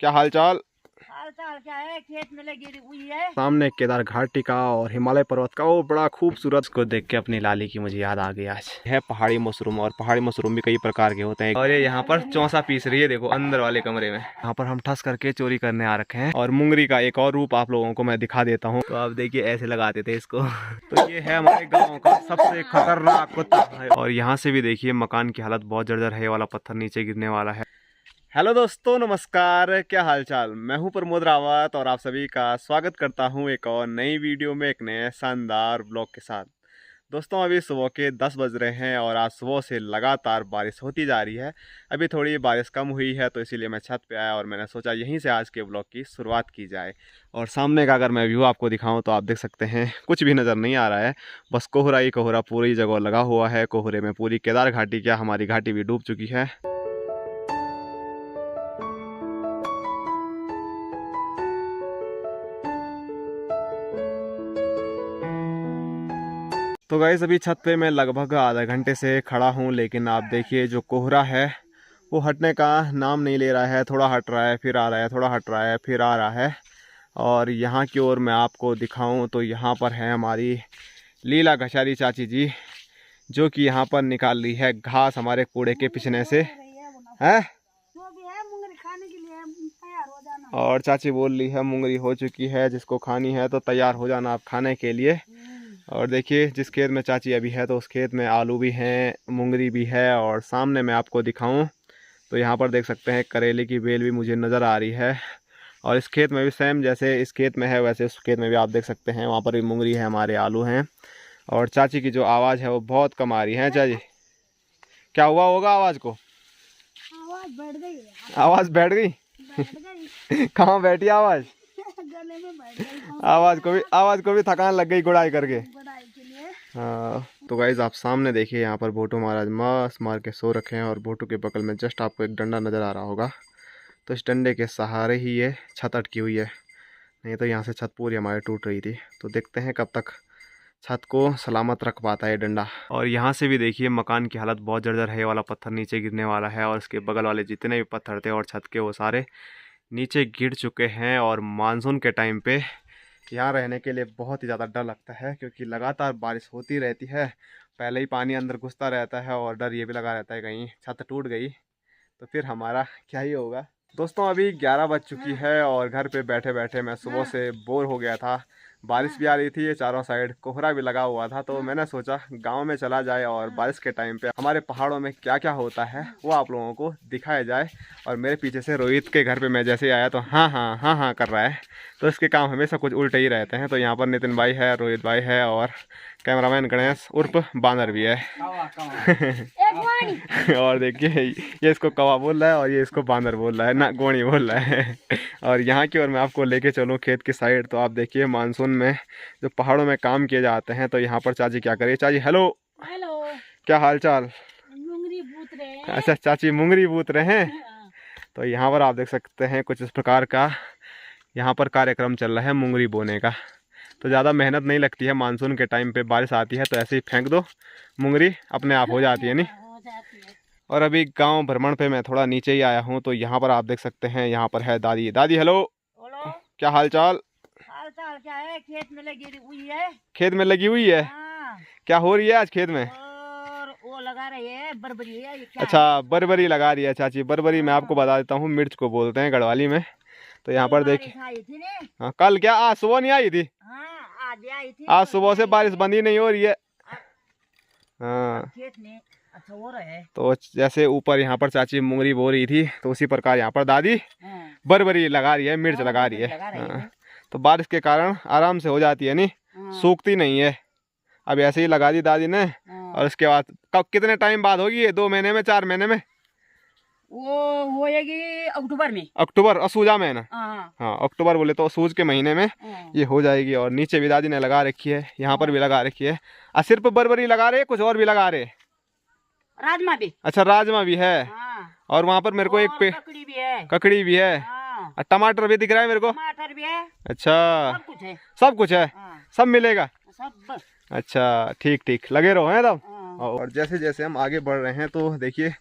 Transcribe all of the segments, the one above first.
क्या हाल चाल? हाल चाल क्या है? खेत में लगी हुई है। सामने केदार घाटी का और हिमालय पर्वत का वो बड़ा खूबसूरत को देख के अपनी लाली की मुझे याद आ गई। आज है पहाड़ी मशरूम, और पहाड़ी मशरूम भी कई प्रकार के होते हैं। और ये यहाँ पर चौसा पीस रही है, देखो अंदर वाले कमरे में। यहाँ पर हम ठस करके चोरी करने आ रखे हैं। और मुंगरी का एक और रूप आप लोगों को मैं दिखा देता हूँ। तो आप देखिए ऐसे लगाते थे इसको। तो ये है हमारे गाँव का सबसे खतरनाक कुत्ता। और यहाँ से भी देखिए मकान की हालत बहुत जर्जर है, ये वाला पत्थर नीचे गिरने वाला है। हेलो दोस्तों, नमस्कार, क्या हालचाल। मैं हूं प्रमोद रावत और आप सभी का स्वागत करता हूं एक और नई वीडियो में, एक नए शानदार ब्लॉग के साथ। दोस्तों अभी सुबह के 10 बज रहे हैं और आज सुबह से लगातार बारिश होती जा रही है। अभी थोड़ी बारिश कम हुई है तो इसीलिए मैं छत पे आया और मैंने सोचा यहीं से आज के ब्लॉग की शुरुआत की जाए। और सामने का अगर मैं व्यू आपको दिखाऊं तो आप देख सकते हैं कुछ भी नज़र नहीं आ रहा है, बस कोहरा ही कोहरा पूरी जगह लगा हुआ है। कोहरे में पूरी केदार घाटी, क्या हमारी घाटी भी डूब चुकी है। तो गाइस अभी छत पे मैं लगभग आधा घंटे से खड़ा हूँ, लेकिन आप देखिए जो कोहरा है वो हटने का नाम नहीं ले रहा है। थोड़ा हट रहा है फिर आ रहा है, थोड़ा हट रहा है फिर आ रहा है। और यहाँ की ओर मैं आपको दिखाऊं तो यहाँ पर है हमारी लीला घसारी चाची जी, जो कि यहाँ पर निकाल रही है घास हमारे कूड़े के पिछने से है। और चाची बोल रही है मुंगरी हो चुकी है, जिसको खानी है तो तैयार हो जाना आप खाने के लिए। और देखिए जिस खेत में चाची अभी है तो उस खेत में आलू भी हैं, मुंगरी भी है। और सामने मैं आपको दिखाऊं तो यहाँ पर देख सकते हैं करेले की बेल भी मुझे नज़र आ रही है। और इस खेत में भी सेम जैसे इस खेत में है वैसे उस खेत में भी आप देख सकते हैं, वहाँ पर भी मुंगरी है, हमारे आलू हैं। और चाची की जो आवाज़ है वो बहुत कम आ रही है। चाची क्या हुआ होगा आवाज़ को? आवाज बैठ गई। आवाज़ बैठ गई? कहाँ बैठी आवाज़? गले में बैठ गई। आवाज़ को भी थकान लग गई गुड़ाई करके। गुड़ाई के लिए। हाँ तो गाइज आप सामने देखिए यहाँ पर भोटू महाराज मस्त मार के सो रखे हैं। और भोटू के बगल में जस्ट आपको एक डंडा नज़र आ रहा होगा, तो इस डंडे के सहारे ही ये छत अटकी हुई है, नहीं तो यहाँ से छत पूरी हमारी टूट रही थी। तो देखते हैं कब तक छत को सलामत रख पाता है डंडा। और यहाँ से भी देखिए मकान की हालत बहुत जर्जर है, ये वाला पत्थर नीचे गिरने वाला है। और इसके बगल वाले जितने भी पत्थर थे और छत के वो सारे नीचे गिर चुके हैं। और मानसून के टाइम पे यहाँ रहने के लिए बहुत ही ज़्यादा डर लगता है, क्योंकि लगातार बारिश होती रहती है, पहले ही पानी अंदर घुसता रहता है और डर ये भी लगा रहता है कहीं छत टूट गई तो फिर हमारा क्या ही होगा। दोस्तों अभी 11 बज चुकी है और घर पे बैठे बैठे मैं सुबह से बोर हो गया था। बारिश भी आ रही थी, ये चारों साइड कोहरा भी लगा हुआ था, तो मैंने सोचा गांव में चला जाए और बारिश के टाइम पे हमारे पहाड़ों में क्या क्या होता है वो आप लोगों को दिखाया जाए। और मेरे पीछे से रोहित के घर पे मैं जैसे ही आया तो हाँ हाँ हाँ हाँ कर रहा है, तो इसके काम हमेशा कुछ उल्टे ही रहते हैं। तो यहाँ पर नितिन भाई है, रोहित भाई है और कैमरामैन गणेश उर्फ बानर भी है। और देखिए ये इसको कौवा बोल रहा है और ये इसको बानर बोल रहा है, ना गोणी बोल रहा है। और यहाँ की ओर मैं आपको लेके चलूँ खेत की साइड, तो आप देखिए मानसून में जो पहाड़ों में काम किए जाते हैं तो यहाँ पर चाची क्या करिए। चाची हेलो। हेलो। क्या हाल चाल? मुंगरी बूत रहे हैं। अच्छा चाची मुंगरी बूत रहे हैं। तो यहाँ पर आप देख सकते हैं कुछ इस प्रकार का यहाँ पर कार्यक्रम चल रहा है मुंगरी बोने का। तो ज़्यादा मेहनत नहीं लगती है, मानसून के टाइम पे बारिश आती है तो ऐसे ही फेंक दो, मुंगरी अपने आप हो जाती है नहीं। और अभी गांव भ्रमण पे मैं थोड़ा नीचे ही आया हूँ, तो यहाँ पर आप देख सकते हैं यहाँ पर है दादी। दादी हेलो। बोलो। क्या हाल चाल? हाल चाल क्या है? खेत में लगी हुई है। खेत में लगी हुई है? हाँ। क्या हो रही है आज खेत में? और वो लगा रही है बरबरी है। ये क्या अच्छा है? बरबरी लगा रही है चाची। बरबरी मैं आपको बता देता हूँ मिर्च को बोलते हैं गढ़वाली में। तो यहाँ पर देखिए हाँ, कल क्या आज सुबह नहीं आई थी? हाँ, आज आई थी। आज सुबह से बारिश बंद ही नहीं हो रही है। हाँ खेत में अच्छा हो रहा है। तो जैसे ऊपर यहाँ पर चाची मुंगरी बो रही थी, तो उसी प्रकार यहाँ पर दादी बरबरी लगा रही है, मिर्च लगा रही है। हाँ तो बारिश के कारण आराम से हो जाती है, नहीं सूखती नहीं है। अब ऐसे ही लगा दी दादी ने। और उसके बाद कब कितने टाइम बाद होगी ये? 2 महीने में, 4 महीने में? वो होएगी अक्टूबर में। अक्टूबर असूजा में ना? हाँ हाँ अक्टूबर बोले तो असूज के महीने में ये हो जाएगी। और नीचे भी दादी ने लगा रखी है, यहाँ पर भी लगा रखी है। सिर्फ बरबरी लगा रहे कुछ और भी लगा रहे? राजमा भी। अच्छा राजमा भी है। और वहाँ पर मेरे को एक ककड़ी भी है। ककड़ी भी है। और टमाटर भी दिख रहा है मेरे को। टमाटर भी है। अच्छा सब कुछ है। सब कुछ है। सब मिलेगा। सब। अच्छा ठीक ठीक लगे रहो हैं तब। और जैसे जैसे हम आगे बढ़ रहे हैं तो देखिए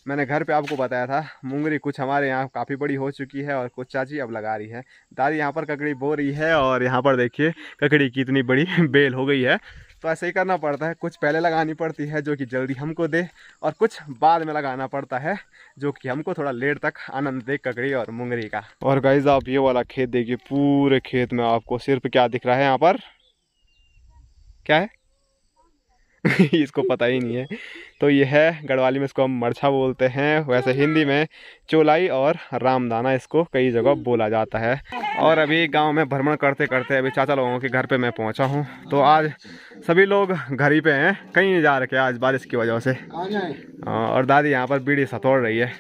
मैंने घर पे आपको बताया था मुंगरी कुछ हमारे यहाँ काफ़ी बड़ी हो चुकी है और कुछ चाची अब लगा रही है। दादी यहाँ पर ककड़ी बो रही है और यहाँ पर देखिए ककड़ी की इतनी बड़ी बेल हो गई है। तो ऐसे ही करना पड़ता है, कुछ पहले लगानी पड़ती है जो कि जल्दी हमको दे और कुछ बाद में लगाना पड़ता है जो कि हमको थोड़ा लेट तक आनंद दे ककड़ी और मुंगरी का। और गाइस आप ये वाला खेत देखिए, पूरे खेत में आपको सिर्फ क्या दिख रहा है यहाँ पर, क्या है इसको पता ही नहीं है। तो ये है, गढ़वाली में इसको हम मरछा बोलते हैं, वैसे हिंदी में चोलाई और रामदाना इसको कई जगह बोला जाता है। और अभी गांव में भ्रमण करते करते अभी चाचा लोगों के घर पे मैं पहुंचा हूं। तो आज सभी लोग घर ही पे हैं, कहीं नहीं जा रखे आज बारिश की वजह से। और दादी यहाँ पर बीड़ी सतोड़ रही है,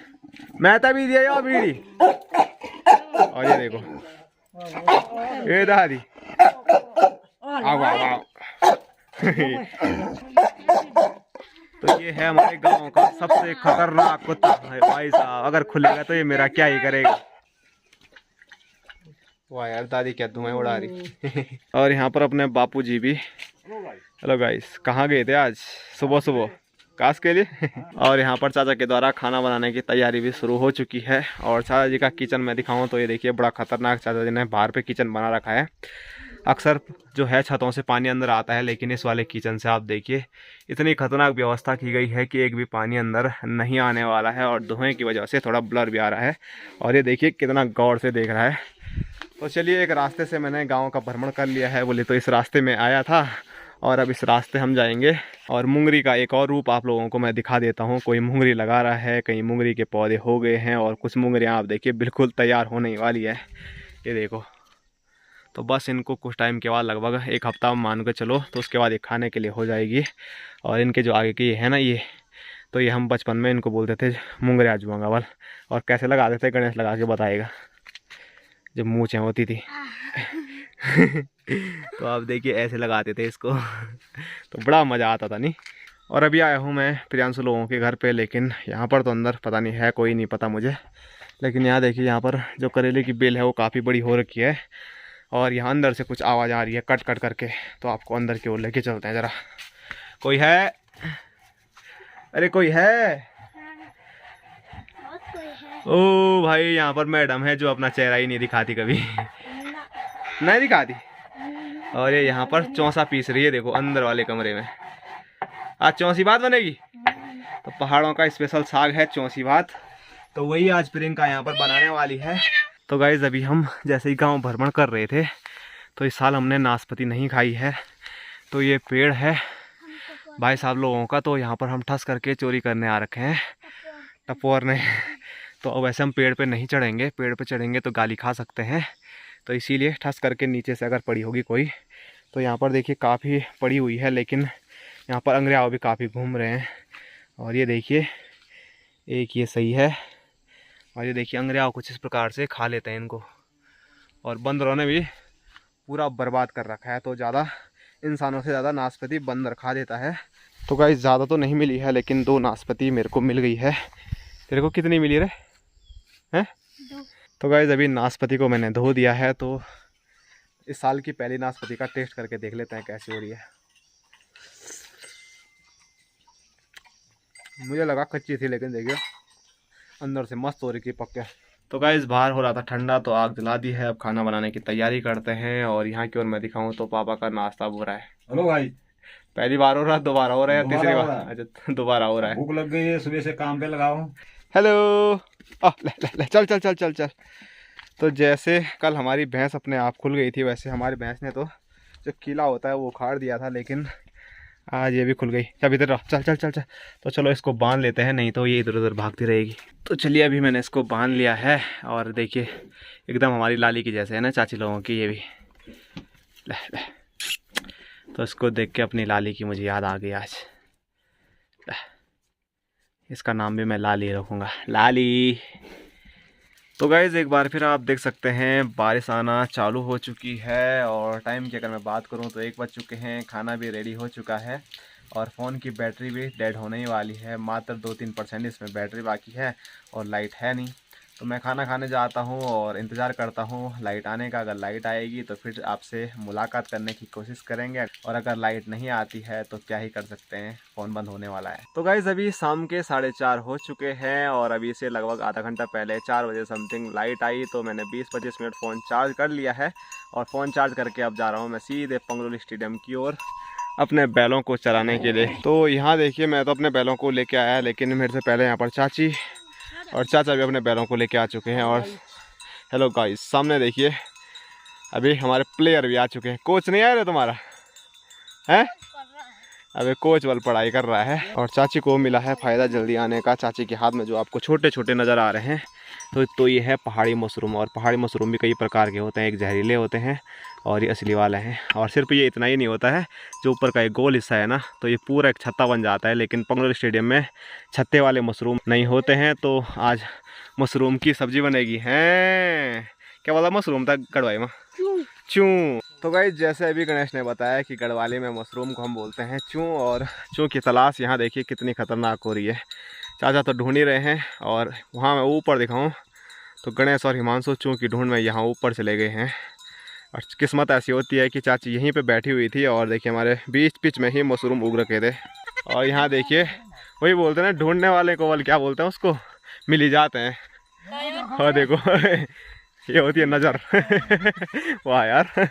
मैं तभी दिया यार बीड़ी। और ये देखो ये दादी आओ आओ आओ तो ये है हमारे गांव का सबसे खतरनाक कुत्ता है भाई साहब, अगर खुलेगा तो ये मेरा क्या ही करेगा। वाह यार दादी क्या धुआं उड़ा रही और यहाँ पर अपने बापूजी भी। हेलो गाइस, कहाँ गए थे आज सुबह सुबह? काश के लिए और यहाँ पर चाचा के द्वारा खाना बनाने की तैयारी भी शुरू हो चुकी है। और चाचा जी का किचन में दिखाऊं तो ये देखिए बड़ा खतरनाक चाचा जी ने बाहर पे किचन बना रखा है। अक्सर जो है छतों से पानी अंदर आता है, लेकिन इस वाले किचन से आप देखिए इतनी खतरनाक व्यवस्था की गई है कि एक भी पानी अंदर नहीं आने वाला है और धुएं की वजह से थोड़ा ब्लर भी आ रहा है। और ये देखिए कितना गौर से देख रहा है। तो चलिए, एक रास्ते से मैंने गांव का भ्रमण कर लिया है, बोले तो इस रास्ते में आया था और अब इस रास्ते हम जाएंगे। और मुंगरी का एक और रूप आप लोगों को मैं दिखा देता हूँ। कोई मुंगरी लगा रहा है, कहीं मुंगरी के पौधे हो गए हैं और कुछ मुंगरियाँ आप देखिए बिल्कुल तैयार होने वाली है। ये देखो, तो बस इनको कुछ टाइम के बाद लगभग एक हफ्ता मान के चलो तो उसके बाद ये खाने के लिए हो जाएगी। और इनके जो आगे की है ना ये, तो ये हम बचपन में इनको बोलते थे मुंगरिया जुआंगावल। और कैसे लगाते थे गणेश लगा के बताएगा, जब मूँछें होती थी तो आप देखिए ऐसे लगाते थे इसको तो बड़ा मज़ा आता था नहीं। और अभी आया हूँ मैं प्रियांशु लोगों के घर पे, लेकिन यहाँ पर तो अंदर पता नहीं है कोई, नहीं पता मुझे। लेकिन यहाँ देखिए यहाँ पर जो करेले की बेल है वो काफ़ी बड़ी हो रखी है और यहाँ अंदर से कुछ आवाज़ आ रही है कट कट करके। तो आपको अंदर की ओर लेके चलते हैं ज़रा। कोई है? अरे कोई है? ओ भाई, यहाँ पर मैडम है जो अपना चेहरा ही नहीं दिखाती कभी नहीं दिखाती। और ये यहाँ पर चौसा पीस रही है, देखो अंदर वाले कमरे में। आज चौसी बात बनेगी, तो पहाड़ों का स्पेशल साग है चौसी बात, तो वही आज प्रियंका यहाँ पर बनाने वाली है। तो गाइज़ अभी हम जैसे ही गांव भ्रमण कर रहे थे तो इस साल हमने नाशपाती नहीं खाई है। तो ये पेड़ है भाई साहब लोगों का, तो यहाँ पर हम ठस करके चोरी करने आ रखे हैं टपोर ने। तो वैसे हम पेड़ पे नहीं चढ़ेंगे, पेड़ पे चढ़ेंगे तो गाली खा सकते हैं, तो इसीलिए ठस करके नीचे से अगर पड़ी होगी कोई। तो यहाँ पर देखिए काफ़ी पड़ी हुई है, लेकिन यहाँ पर अंग्रेज़ भी काफ़ी घूम रहे हैं। और ये देखिए एक ये सही है, और ये देखिए अंग्रेज़ कुछ इस प्रकार से खा लेते हैं इनको। और बंदरों ने भी पूरा बर्बाद कर रखा है, तो ज़्यादा इंसानों से ज़्यादा नाशपाती बंदर खा देता है। तो गाइस ज़्यादा तो नहीं मिली है, लेकिन 2 नाशपाती मेरे को मिल गई है। तेरे को कितनी मिली रे हैं? 2। तो गाइस अभी नाशपाती को मैंने धो दिया है, तो इस साल की पहली नाशपाती का टेस्ट करके देख लेते हैं कैसी हो रही है। मुझे लगा कच्ची थी, लेकिन देखिए अंदर से मस्त हो रही थी पक्के। तो गाइस बाहर हो रहा था ठंडा, तो आग जला दी है, अब खाना बनाने की तैयारी करते हैं। और यहाँ की ओर मैं दिखाऊं तो पापा का नाश्ता हो रहा है। हेलो भाई, पहली बार हो रहा है, दोबारा हो रहा है, तीसरी बार? अच्छा दोबारा हो रहा है। भूख लग गई है, सुबह से काम पे लगाओ। हेलो ले, ले, ले, चल चल चल चल चल। तो जैसे कल हमारी भैंस अपने आप खुल गई थी, वैसे हमारी भैंस ने तो जो कीला होता है वो उखाड़ दिया था, लेकिन आज ये भी खुल गई। चल इधर चल चल चल चल। तो चलो इसको बांध लेते हैं, नहीं तो ये इधर उधर भागती रहेगी। तो चलिए अभी मैंने इसको बांध लिया है, और देखिए एकदम हमारी लाली की जैसे है ना चाची लोगों की ये भी। ले ले, तो इसको देख के अपनी लाली की मुझे याद आ गई आज। इसका नाम भी मैं लाली रखूँगा, लाली। तो गाइज़ एक बार फिर आप देख सकते हैं बारिश आना चालू हो चुकी है, और टाइम की अगर मैं बात करूं तो 1 बज चुके हैं। खाना भी रेडी हो चुका है और फ़ोन की बैटरी भी डेड होने ही वाली है। मात्र 2-3% इसमें बैटरी बाकी है और लाइट है नहीं। तो मैं खाना खाने जाता हूँ और इंतज़ार करता हूँ लाइट आने का। अगर लाइट आएगी तो फिर आपसे मुलाकात करने की कोशिश करेंगे, और अगर लाइट नहीं आती है तो क्या ही कर सकते हैं, फ़ोन बंद होने वाला है। तो गाइज़ अभी शाम के 4:30 हो चुके हैं और अभी से लगभग आधा घंटा पहले 4 बजे समथिंग लाइट आई, तो मैंने 20-25 मिनट फ़ोन चार्ज कर लिया है। और फ़ोन चार्ज करके अब जा रहा हूँ मैं सीधे पंगरोली स्टेडियम की ओर अपने बैलों को चराने के लिए। तो यहाँ देखिए मैं तो अपने बैलों को लेके आया, लेकिन मेरे से पहले यहाँ पर चाची और चाचा भी अपने बैलों को लेके आ चुके हैं। और हेलो गाइस, सामने देखिए अभी हमारे प्लेयर भी आ चुके हैं। कोच नहीं आया रे तुम्हारा है? अबे कोच वाल पढ़ाई कर रहा है। और चाची को मिला है फ़ायदा जल्दी आने का। चाची के हाथ में जो आपको छोटे छोटे नज़र आ रहे हैं तो ये है पहाड़ी मशरूम। और पहाड़ी मशरूम भी कई प्रकार के होते हैं, एक जहरीले होते हैं और ये असली वाले हैं। और सिर्फ ये इतना ही नहीं होता है, जो ऊपर का एक गोल हिस्सा है ना, तो ये पूरा एक छत्ता बन जाता है। लेकिन पंगरोली स्टेडियम में छत्ते वाले मशरूम नहीं होते हैं, तो आज मशरूम की सब्जी बनेगी। हैं क्या बोला मशरूम था गढ़वाई में? चूँ। तो गाइस जैसे अभी गणेश ने बताया कि गढ़वाली में मशरूम को हम बोलते हैं चूँ, और चूँ की तलाश यहाँ देखिए कितनी खतरनाक हो रही है। चाचा तो ढूंढ ही रहे हैं, और वहाँ मैं ऊपर दिखाऊं तो गणेश और हिमांशु चूँ की ढूंढ में यहाँ ऊपर चले गए हैं। और किस्मत ऐसी होती है कि चाची यहीं पे बैठी हुई थी और देखिए हमारे बीच में ही मशरूम उग रखे थे। और यहाँ देखिए वही बोलते हैं ना, ढूंढने वाले को क्या बोलते हैं उसको, मिल ही जाते हैं। और देखो ये होती है नज़र। वाह यार,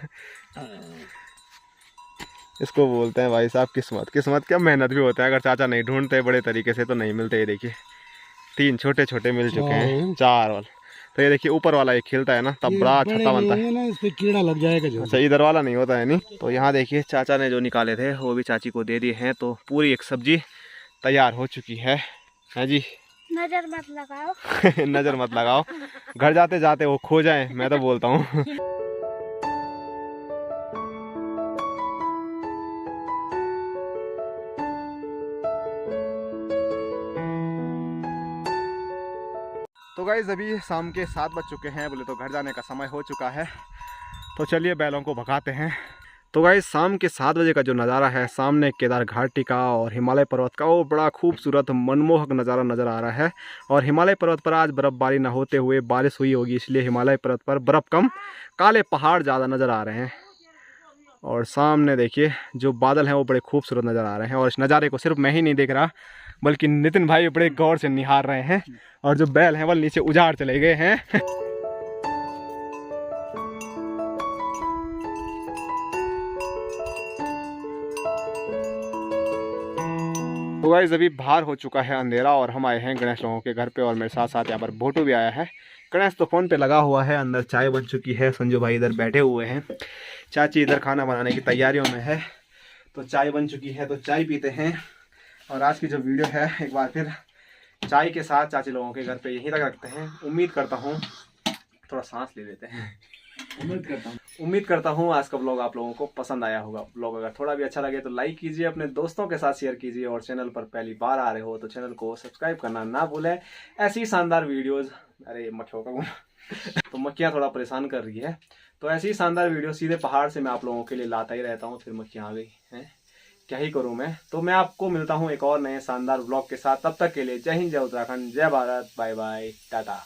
इसको बोलते हैं भाई साहब किस्मत। किस्मत क्या, मेहनत भी होता है। अगर चाचा नहीं ढूंढते बड़े तरीके से तो नहीं मिलते। ये देखिए 3 छोटे छोटे मिल चुके हैं, 4 वाले। तो ये देखिए ऊपर वाला एक खिलता है ना, तब बड़ा छत्ता बनता है ना, इस पे कीड़ा लग जाएगा। अच्छा इधर वाला नहीं होता है नहीं। तो यहाँ देखिए चाचा ने जो निकाले थे वो भी चाची को दे दिए हैं। तो पूरी एक सब्जी तैयार हो चुकी है जी। नजर मत लगाओ। नजर मत लगाओ, घर जाते जाते वो खो जाए, मैं तो बोलता हूँ। तो गाइस अभी शाम के 7 बज चुके हैं, बोले तो घर जाने का समय हो चुका है। तो चलिए बैलों को भगाते हैं। तो गाइस शाम के 7 बजे का जो नज़ारा है, सामने केदार घाटी का और हिमालय पर्वत का, वो बड़ा खूबसूरत मनमोहक नज़ारा नज़र आ रहा है। और हिमालय पर्वत पर आज बर्फ़बारी ना होते हुए बारिश हुई होगी, इसलिए हिमालय पर्वत पर बर्फ़ कम, काले पहाड़ ज़्यादा नज़र आ रहे हैं। और सामने देखिए जो बादल हैं वो बड़े खूबसूरत नज़र आ रहे हैं। और इस नज़ारे को सिर्फ मैं ही नहीं देख रहा, बल्कि नितिन भाई बड़े गौर से निहार रहे हैं। और जो बैल हैं वो नीचे उजाड़ चले गए हैं। तो गाइस अभी बाहर हो चुका है अंधेरा और हम आए हैं गणेश लोगों के घर पे, और मेरे साथ साथ यहाँ पर भोटू भी आया है। गणेश तो फ़ोन पे लगा हुआ है, अंदर चाय बन चुकी है, संजू भाई इधर बैठे हुए हैं, चाची इधर खाना बनाने की तैयारियों में है। तो चाय बन चुकी है तो चाय पीते हैं। और आज की जो वीडियो है एक बार फिर चाय के साथ चाची लोगों के घर पे यहीं तक रखते हैं। उम्मीद करता हूँ, थोड़ा सांस ले लेते हैं। उम्मीद करता हूँ आज का ब्लॉग आप लोगों को पसंद आया होगा। ब्लॉग अगर थोड़ा भी अच्छा लगे तो लाइक कीजिए, अपने दोस्तों के साथ शेयर कीजिए, और चैनल पर पहली बार आ रहे हो तो चैनल को सब्सक्राइब करना ना भूलें। ऐसी शानदार वीडियोज़, अरे मक्खियों का तो मक्खियाँ थोड़ा परेशान कर रही है, तो ऐसी ही शानदार वीडियो सीधे पहाड़ से मैं आप लोगों के लिए लाता ही रहता हूँ। फिर मक्खियाँ आ गई हैं, क्या ही करूँ मैं। तो मैं आपको मिलता हूँ एक और नए शानदार ब्लॉग के साथ। तब तक के लिए जय हिंद, जय उत्तराखंड, जय भारत, बाय बाय, टाटा।